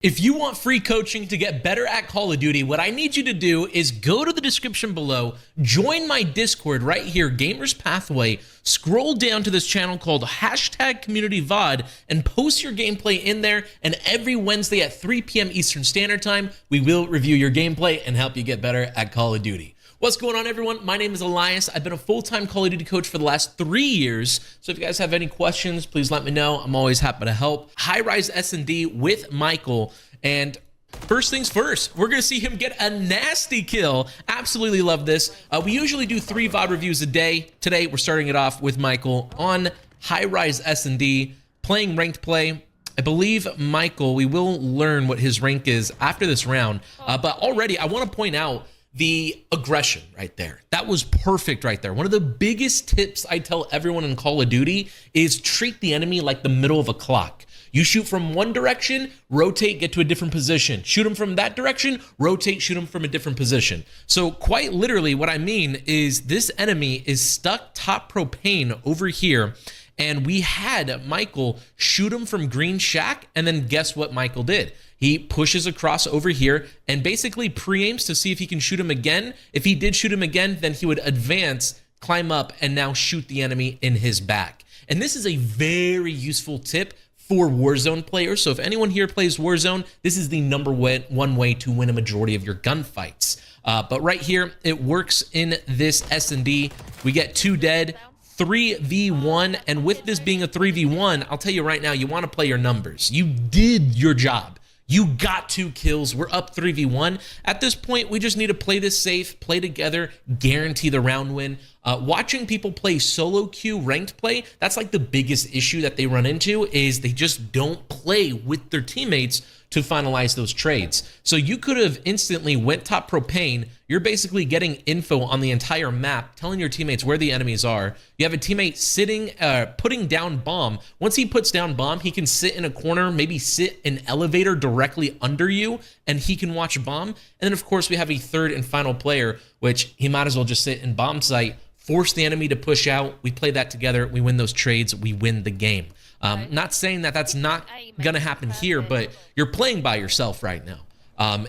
If you want free coaching to get better at Call of Duty, what I need you to do is go to the description below, join my Discord right here, Gamers Pathway, scroll down to this channel called #CommunityVOD and post your gameplay in there, and every Wednesday at 3 p.m. Eastern Standard Time, we will review your gameplay and help you get better at Call of Duty. What's going on, everyone? My name is Alyus. I've been a full-time Call of Duty coach for the last 3 years. So if you guys have any questions, please let me know. I'm always happy to help. High-rise S&D with Michael. And first things first, we're going to see him get a nasty kill. Absolutely love this. We usually do 3 VOD reviews a day. Today, we're starting it off with Michael on high-rise S&D, playing ranked play. I believe Michael, we will learn what his rank is after this round. But already, I want to point out the aggression right there. That was perfect right there. One of the biggest tips I tell everyone in Call of Duty is treat the enemy like the middle of a clock. You shoot from one direction, rotate, get to a different position. Shoot them from that direction, rotate, shoot them from a different position. So quite literally what I mean is this enemy is stuck top propane over here, and we had Michael shoot him from Green Shack, and then guess what Michael did? He pushes across over here and basically pre-aims to see if he can shoot him again. If he did shoot him again, then he would advance, climb up, and now shoot the enemy in his back. And this is a very useful tip for Warzone players. So if anyone here plays Warzone, this is the number one way to win a majority of your gunfights. But right here, it works in this S&D. We get 2 dead. 3v1, and with this being a 3v1, I'll tell you right now, you want to play your numbers. You did your job. You got 2 kills. We're up 3v1. At this point, we just need to play this safe, play together, guarantee the round win. Watching people play solo queue ranked play, that's like the biggest issue that they run into, is they just don't play with their teammates to finalize those trades. So you could have instantly went top propane. You're basically getting info on the entire map, telling your teammates where the enemies are. You have a teammate sitting, putting down bomb. Once he puts down bomb, he can sit in a corner, maybe sit an elevator directly under you, and he can watch bomb. And then of course we have a third and final player, which he might as well just sit in bomb site, force the enemy to push out. We play that together. We win those trades. We win the game. Not saying that that's not going to happen here, but you're playing by yourself right now.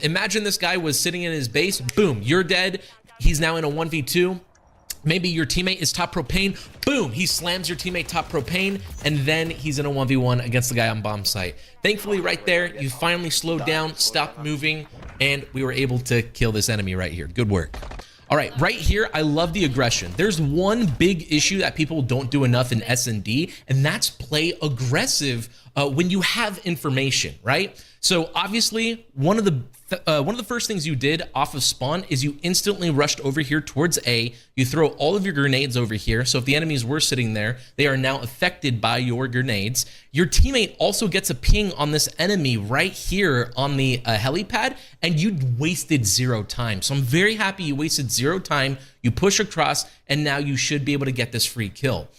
Imagine this guy was sitting in his base. Boom, you're dead. He's now in a 1v2. Maybe your teammate is top propane. Boom, he slams your teammate top propane, and then he's in a 1v1 against the guy on bomb site. Thankfully, right there, you finally slowed down, stopped moving, and we were able to kill this enemy right here. Good work. All right, right here, I love the aggression. There's one big issue that people don't do enough in S&D, and that's play aggressive when you have information, right? So obviously, one of the first things you did off of spawn is you instantly rushed over here towards A. You throw all of your grenades over here. So if the enemies were sitting there, they are now affected by your grenades. Your teammate also gets a ping on this enemy right here on the helipad, and you wasted 0 time. So I'm very happy you wasted 0 time. You push across, and now you should be able to get this free kill.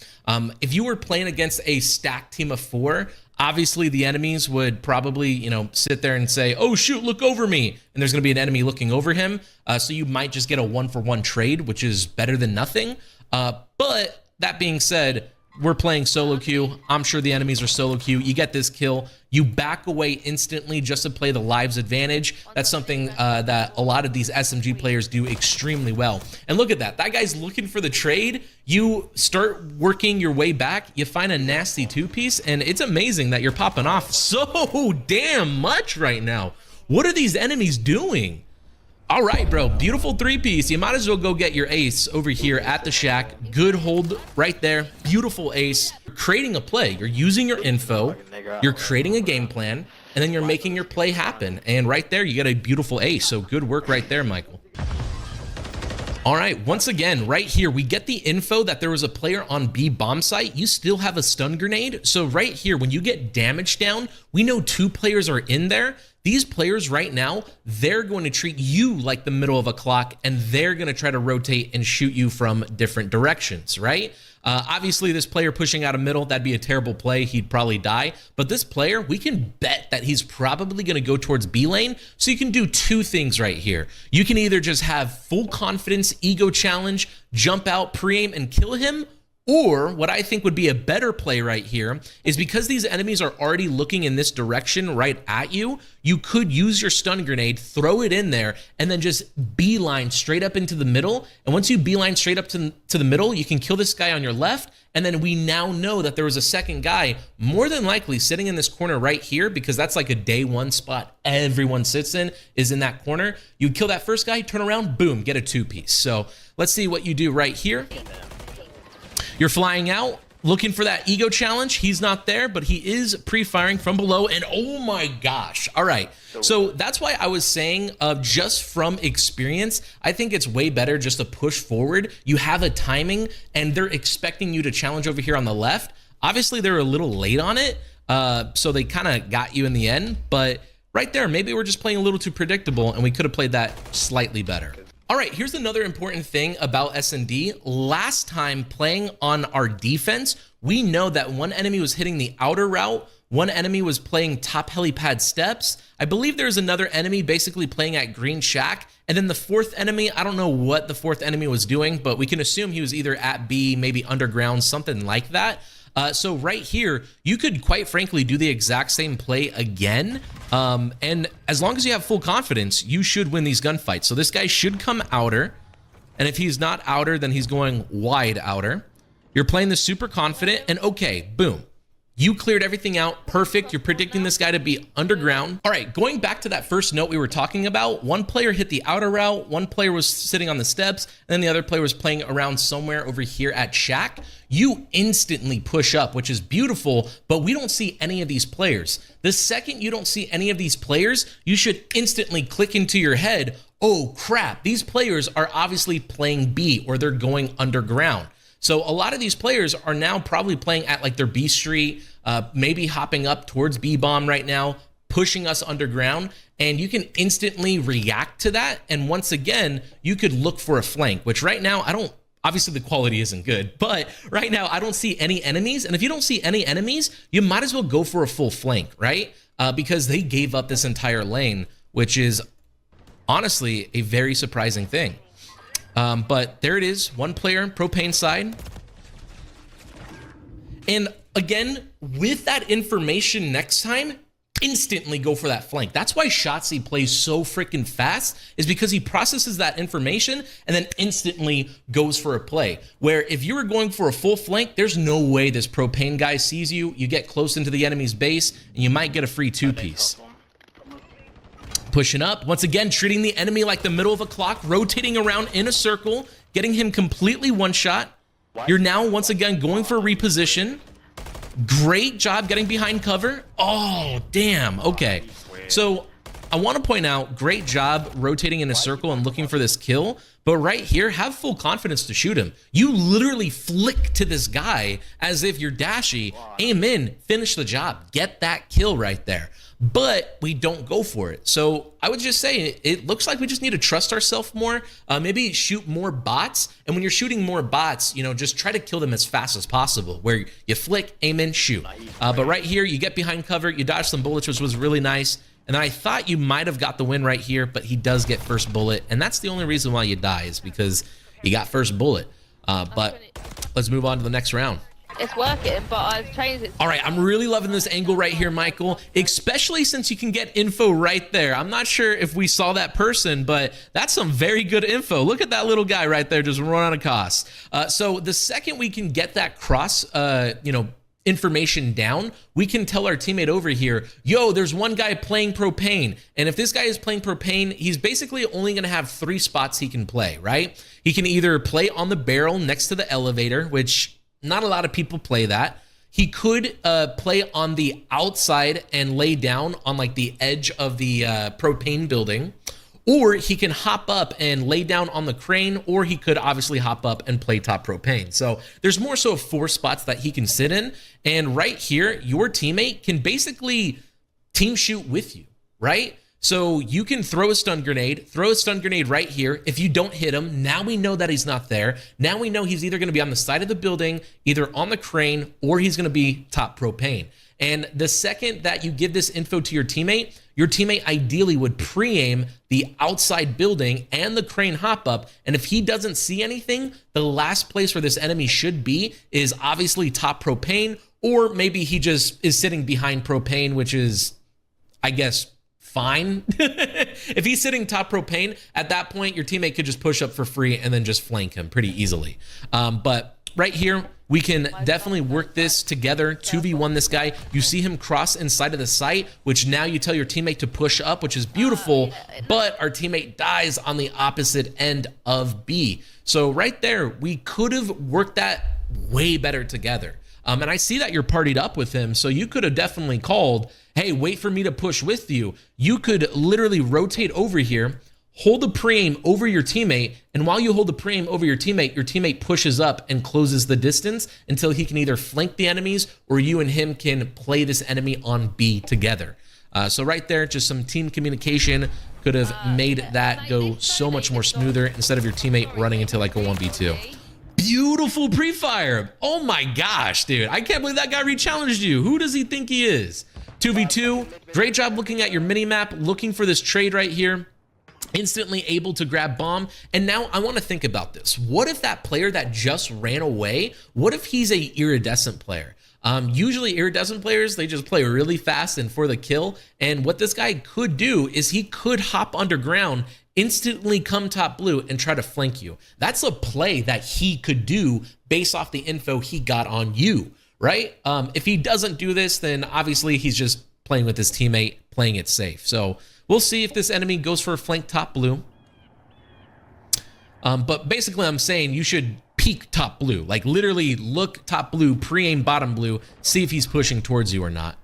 If you were playing against a stacked team of 4, obviously the enemies would probably, sit there and say, oh shoot, look over me. And there's going to be an enemy looking over him. So you might just get a 1-for-1 trade, which is better than nothing. But that being said, we're playing solo queue. I'm sure the enemies are solo queue. You get this kill. You back away instantly just to play the lives advantage. That's something that a lot of these SMG players do extremely well. And look at that. That guy's looking for the trade. You start working your way back. You find a nasty 2-piece, and it's amazing that you're popping off so damn much right now. What are these enemies doing? All right, bro, beautiful 3-piece. You might as well go get your ace over here at the shack. Good hold right there. Beautiful ace. You're creating a play. You're using your info. You're creating a game plan, and then you're making your play happen. And right there, you get a beautiful ace. So good work right there, Michael. All right, once again, right here, we get the info that there was a player on B bomb site. You still have a stun grenade. So right here, when you get damage down, we know 2 players are in there. These players right now, they're going to treat you like the middle of a clock, and they're going to try to rotate and shoot you from different directions, right? Obviously, this player pushing out a middle, that'd be a terrible play. He'd probably die. But this player, we can bet that he's probably going to go towards B lane. So you can do 2 things right here. You can either just have full confidence, ego challenge, jump out, pre-aim, and kill him, Or what I think would be a better play right here is because these enemies are already looking in this direction right at you, you could use your stun grenade, throw it in there, and then just beeline straight up into the middle. And once you beeline straight up to the middle, you can kill this guy on your left. And then we now know that there was a second guy, more than likely sitting in this corner right here, because that's like a day one spot everyone sits in, is in that corner. You kill that first guy, turn around, boom, get a two-piece. So let's see what you do right here. You're flying out, looking for that ego challenge. He's not there, but he is pre-firing from below, and oh my gosh. All right, so that's why I was saying, just from experience, I think it's way better just to push forward. You have a timing, and they're expecting you to challenge over here on the left. Obviously, they're a little late on it, so they kind of got you in the end, but right there, maybe we're just playing a little too predictable, and we could have played that slightly better. All right, here's another important thing about S&D. Last time playing on our defense, we know that one enemy was hitting the outer route, one enemy was playing top helipad steps. I believe there's another enemy basically playing at Green Shack, and then the fourth enemy, I don't know what the fourth enemy was doing, but we can assume he was either at B, maybe underground, something like that. So right here, you could quite frankly do the exact same play again. And as long as you have full confidence, you should win these gunfights. So this guy should come outer. And if he's not outer, then he's going wide outer. You're playing this super confident, and okay, boom. You cleared everything out. Perfect. You're predicting this guy to be underground. All right, going back to that first note we were talking about, one player hit the outer route, one player was sitting on the steps, and then the other player was playing around somewhere over here at Shack. You instantly push up, which is beautiful, but we don't see any of these players. The second you don't see any of these players, you should instantly click into your head, oh crap, these players are obviously playing B, or they're going underground. So a lot of these players are now probably playing at like their B street, maybe hopping up towards B-bomb right now, pushing us underground, and you can instantly react to that. And once again, you could look for a flank, which right now I don't, obviously the quality isn't good, but right now I don't see any enemies. And if you don't see any enemies, you might as well go for a full flank, right? Because they gave up this entire lane, which is honestly a very surprising thing. But there it is, one player, propane side. And again, with that information next time, instantly go for that flank. That's why Shotzzy plays so freaking fast, is because he processes that information and then instantly goes for a play. Where if you were going for a full flank, there's no way this propane guy sees you. You get close into the enemy's base and you might get a free two-piece. Pushing up, once again, treating the enemy like the middle of a clock, rotating around in a circle, getting him completely one-shot. You're now, once again, going for a reposition. Great job getting behind cover. Oh, damn. Okay. So I want to point out, great job rotating in a circle and looking for this kill. But right here, have full confidence to shoot him. You literally flick to this guy as if you're dashy. Aim in, finish the job. Get that kill right there. But we don't go for it. So I would just say it looks like we just need to trust ourselves more. Maybe shoot more bots. And when you're shooting more bots, you know, just try to kill them as fast as possible, where you flick, aim in, shoot. But right here, you get behind cover, you dodge some bullets, which was really nice. And then I thought you might have got the win right here, but he does get first bullet. And that's the only reason why you die, is because you got first bullet. But let's move on to the next round. It's working, but I've changed it. All right, I'm really loving this angle right here, Michael, especially since you can get info right there. I'm not sure if we saw that person, but that's some very good info. Look at that little guy right there just run out of cost. So the second we can get that cross, information down, we can tell our teammate over here, yo, there's one guy playing propane. And if this guy is playing propane, he's basically only going to have 3 spots he can play, right? He can either play on the barrel next to the elevator, which not a lot of people play that. He could play on the outside and lay down on like the edge of the propane building, or he can hop up and lay down on the crane, or he could obviously hop up and play top propane. So there's more so 4 spots that he can sit in. And right here, your teammate can basically team shoot with you, right? So you can throw a stun grenade right here. If you don't hit him, now we know that he's not there. Now we know he's either going to be on the side of the building, either on the crane, or he's going to be top propane. And the second that you give this info to your teammate ideally would pre-aim the outside building and the crane hop up. And if he doesn't see anything, the last place where this enemy should be is obviously top propane, or maybe he just is sitting behind propane, which is, I guess, fine. If he's sitting top propane, at that point, your teammate could just push up for free and then just flank him pretty easily. But right here, we can definitely work this together, 2v1 this guy. You see him cross inside of the site, which now you tell your teammate to push up, which is beautiful, but our teammate dies on the opposite end of B. So right there, we could have worked that way better together. And I see that you're partied up with him, so you could have definitely called, hey, wait for me to push with you. You could literally rotate over here, hold the pre-aim over your teammate, and while you hold the pre-aim over your teammate pushes up and closes the distance until he can either flank the enemies or you and him can play this enemy on B together. So right there, just some team communication could have made that go so much more smoother instead of your teammate running into like a 1v2. Beautiful pre-fire. Oh my gosh, dude. I can't believe that guy re-challenged you. Who does he think he is? 2v2. Great job looking at your mini-map, looking for this trade right here. Instantly able to grab bomb. And now I want to think about this. What if that player that just ran away, what if he's a iridescent player? Usually iridescent players, they just play really fast and for the kill. And what this guy could do is he could hop underground, instantly come top blue and try to flank you. That's a play that he could do based off the info he got on you, right? If he doesn't do this, then obviously he's just playing with his teammate, playing it safe. So we'll see if this enemy goes for a flank top blue. But basically I'm saying you should peek top blue, like literally look top blue, pre-aim bottom blue, see if he's pushing towards you or not.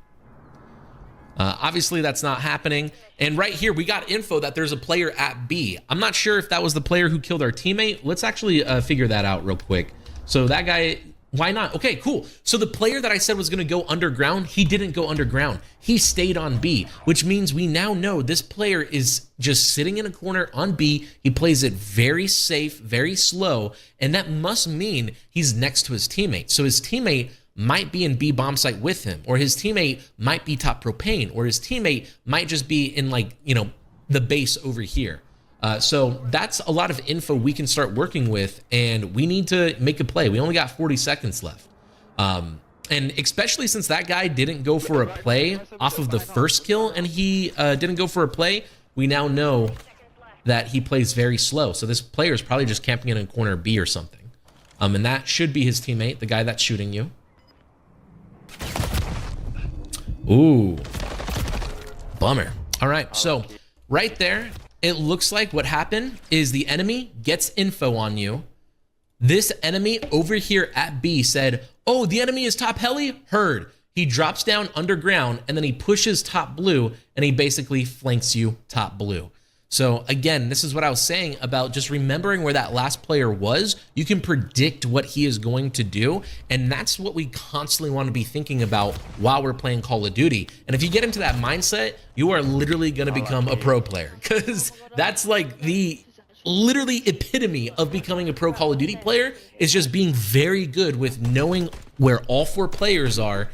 Obviously that's not happening. And right here, we got info that there's a player at B. I'm not sure if that was the player who killed our teammate. Let's actually figure that out real quick. So that guy, why not? Okay, cool. So the player that I said was gonna go underground, he didn't go underground. He stayed on B, which means we now know this player is just sitting in a corner on B. He plays it very safe, very slow, and that must mean he's next to his teammate. So his teammate might be in B bomb site with him, or his teammate might be top propane, or his teammate might just be in like, you know, the base over here. So that's a lot of info we can start working with, and we need to make a play. We only got 40 seconds left. And especially since that guy didn't go for a play off of the first kill and he didn't go for a play, we now know that he plays very slow. So this player is probably just camping in a corner B or something. And that should be his teammate, the guy that's shooting you. Ooh, bummer. All right, so right there, it looks like what happened is the enemy gets info on you. This enemy over here at B said, oh, the enemy is top heli? Heard. He drops down underground and then he pushes top blue and he basically flanks you top blue. So again, this is what I was saying about just remembering where that last player was. You can predict what he is going to do. And that's what we constantly want to be thinking about while we're playing Call of Duty. And if you get into that mindset, you are literally going to become a pro player, because that's like the literally epitome of becoming a pro Call of Duty player, is just being very good with knowing where all four players are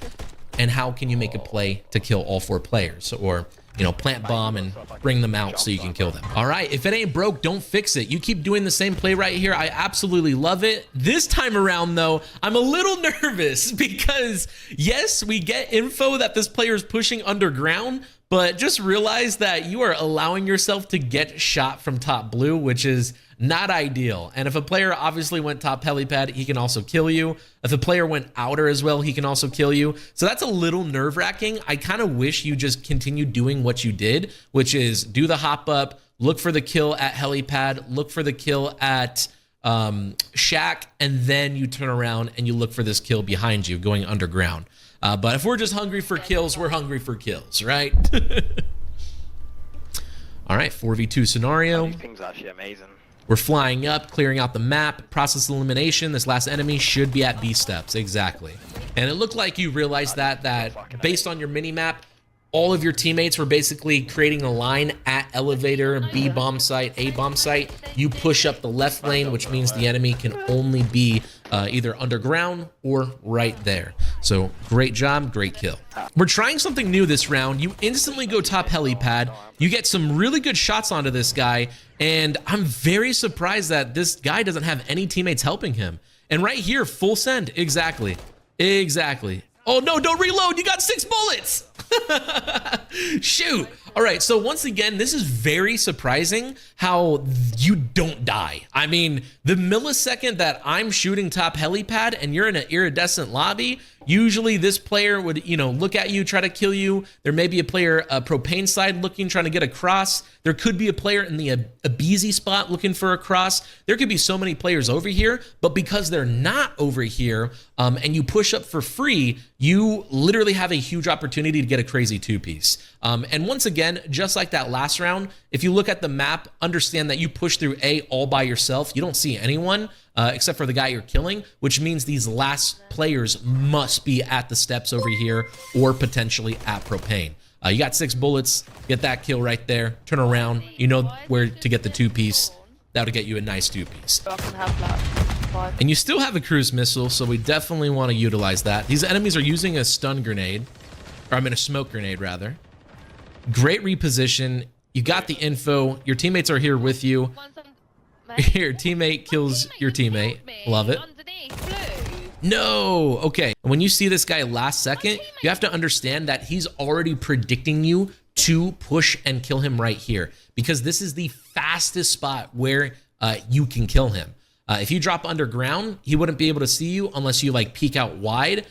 and how can you make a play to kill all four players, or you know, plant bomb and bring them out so you can kill them. All right, if it ain't broke, don't fix it. You keep doing the same play right here. I absolutely love it. This time around though, I'm a little nervous because yes, we get info that this player is pushing underground, but just realize that you are allowing yourself to get shot from top blue, which is not ideal. And if a player obviously went top helipad, he can also kill you. If a player went outer as well, he can also kill you. So that's a little nerve-wracking. I kind of wish you just continued doing what you did, which is do the hop up, look for the kill at helipad, look for the kill at shack, and then you turn around and you look for this kill behind you going underground. But if we're just hungry for kills, we're hungry for kills, right? All right, 4v2 scenario. These things are actually amazing. We're flying up, clearing out the map, process elimination. This last enemy should be at B steps, exactly. And it looked like you realized that based on your mini map, all of your teammates were basically creating a line at elevator, B bomb site, A bomb site. You push up the left lane, which means the enemy can only be either underground or right there. So great job, great kill. We're trying something new this round. You instantly go top helipad. You get some really good shots onto this guy, and I'm very surprised that this guy doesn't have any teammates helping him. And right here, full send. Exactly. Oh no, don't reload. You got 6 bullets. Shoot. All right, so once again, this is very surprising how you don't die. I mean, the millisecond that I'm shooting top helipad and you're in an iridescent lobby, usually this player would, look at you, try to kill you. There may be a player propane side looking, trying to get across. There could be a player in the Abizi spot looking for a cross. There could be so many players over here, but because they're not over here and you push up for free, you literally have a huge opportunity to get a crazy 2-piece. And once again, just like that last round, if you look at the map, understand that you push through A all by yourself. You don't see anyone except for the guy you're killing, which means these last players must be at the steps over here or potentially at propane. You got 6 bullets, get that kill right there, turn around, you know where to get the 2-piece. That'll get you a nice 2-piece. And you still have a cruise missile, so we definitely want to utilize that. These enemies are using a stun grenade, or a smoke grenade rather. Great reposition. You got the info. Your teammates are here with you. Your teammate kills your teammate. Love it. No. Okay. When you see this guy last second, you have to understand that he's already predicting you to push and kill him right here, because this is the fastest spot where you can kill him. If you drop underground, he wouldn't be able to see you unless you peek out wide.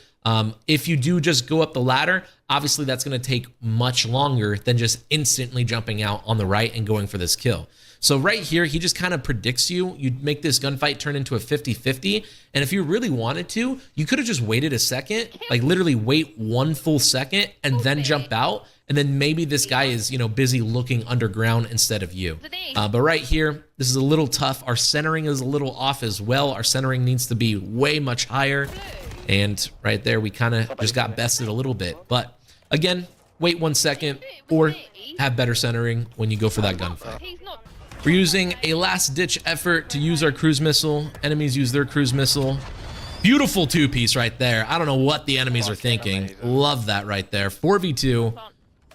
If you do just go up the ladder, obviously that's going to take much longer than just instantly jumping out on the right and going for this kill. So right here, he just kind of predicts you. You'd make this gunfight turn into a 50-50. And if you really wanted to, you could have just waited a second, literally wait 1 full second and then jump out. And then maybe this guy is, busy looking underground instead of you. But right here, this is a little tough. Our centering is a little off as well. Our centering needs to be way much higher. And right there, we kind of just got bested a little bit. But again, wait 1 second or have better centering when you go for that gunfight. We're using a last-ditch effort to use our cruise missile. Enemies use their cruise missile. Beautiful 2-piece right there. I don't know what the enemies are thinking. Love that right there. 4v2.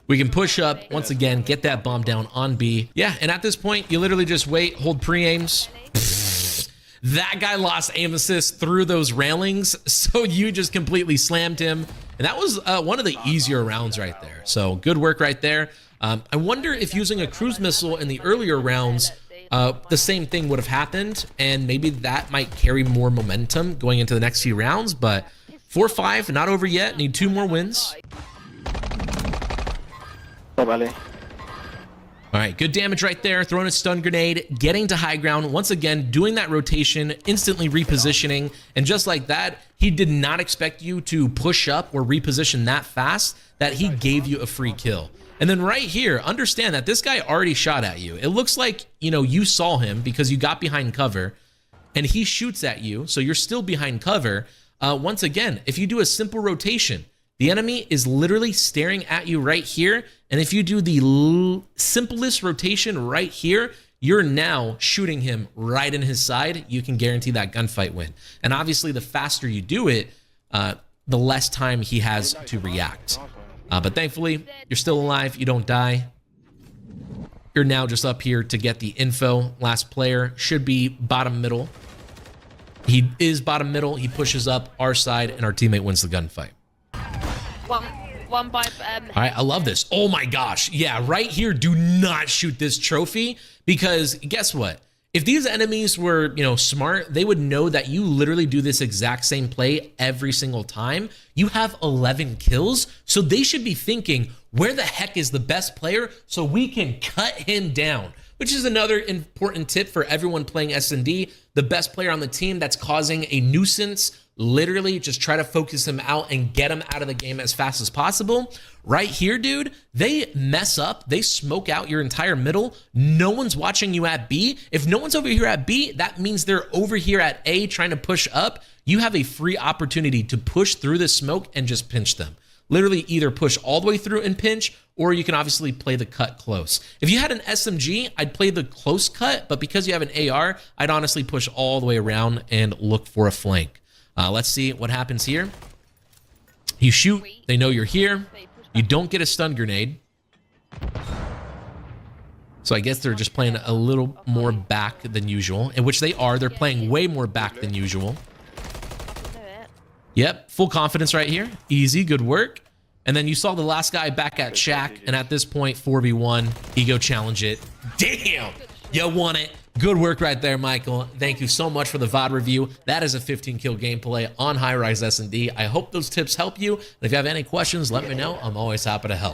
We can push up, once again, get that bomb down on B. Yeah, and at this point, you literally just wait, hold pre-aims. That guy lost aim assist through those railings, so you just completely slammed him. And that was one of the easier rounds right there. So good work right there. I wonder if using a cruise missile in the earlier rounds, the same thing would have happened, and maybe that might carry more momentum going into the next few rounds. But 4-5, not over yet. Need 2 more wins. All right, good damage right there. Throwing a stun grenade, getting to high ground. Once again, doing that rotation, instantly repositioning. And just like that, he did not expect you to push up or reposition that fast that he gave you a free kill. And then right here, understand that this guy already shot at you. It looks like, you saw him because you got behind cover and he shoots at you. So you're still behind cover. Once again, if you do a simple rotation, the enemy is literally staring at you right here. And if you do the simplest rotation right here, you're now shooting him right in his side. You can guarantee that gunfight win. And obviously, the faster you do it, the less time he has to react. But thankfully, you're still alive. You don't die. You're now just up here to get the info. Last player should be bottom middle. He is bottom middle. He pushes up our side, and our teammate wins the gunfight. One by all right, I love this. Oh my gosh. Yeah, right here, do not shoot this trophy, because guess what? If these enemies were, smart, they would know that you literally do this exact same play every single time. You have 11 kills, so they should be thinking, where the heck is the best player so we can cut him down? Which is another important tip for everyone playing S&D. The best player on the team that's causing a nuisance, literally just try to focus him out and get him out of the game as fast as possible. Right here, dude, they mess up. They smoke out your entire middle. No one's watching you at B. If no one's over here at B, that means they're over here at A trying to push up. You have a free opportunity to push through the smoke and just pinch them. literally either push all the way through and pinch, or you can obviously play the cut close. If you had an SMG, I'd play the close cut, but because you have an AR, I'd honestly push all the way around and look for a flank. Let's see what happens here. You shoot, they know you're here. You don't get a stun grenade. So I guess they're just playing a little more back than usual, in which they are. They're playing way more back than usual. Yep, full confidence right here. Easy, good work. And then you saw the last guy back at Shack, and at this point, 4v1, ego challenge it. Damn, you won it. Good work right there, Michael. Thank you so much for the VOD review. That is a 15-kill gameplay on High Rise S&D. I hope those tips help you. And if you have any questions, let me know. I'm always happy to help.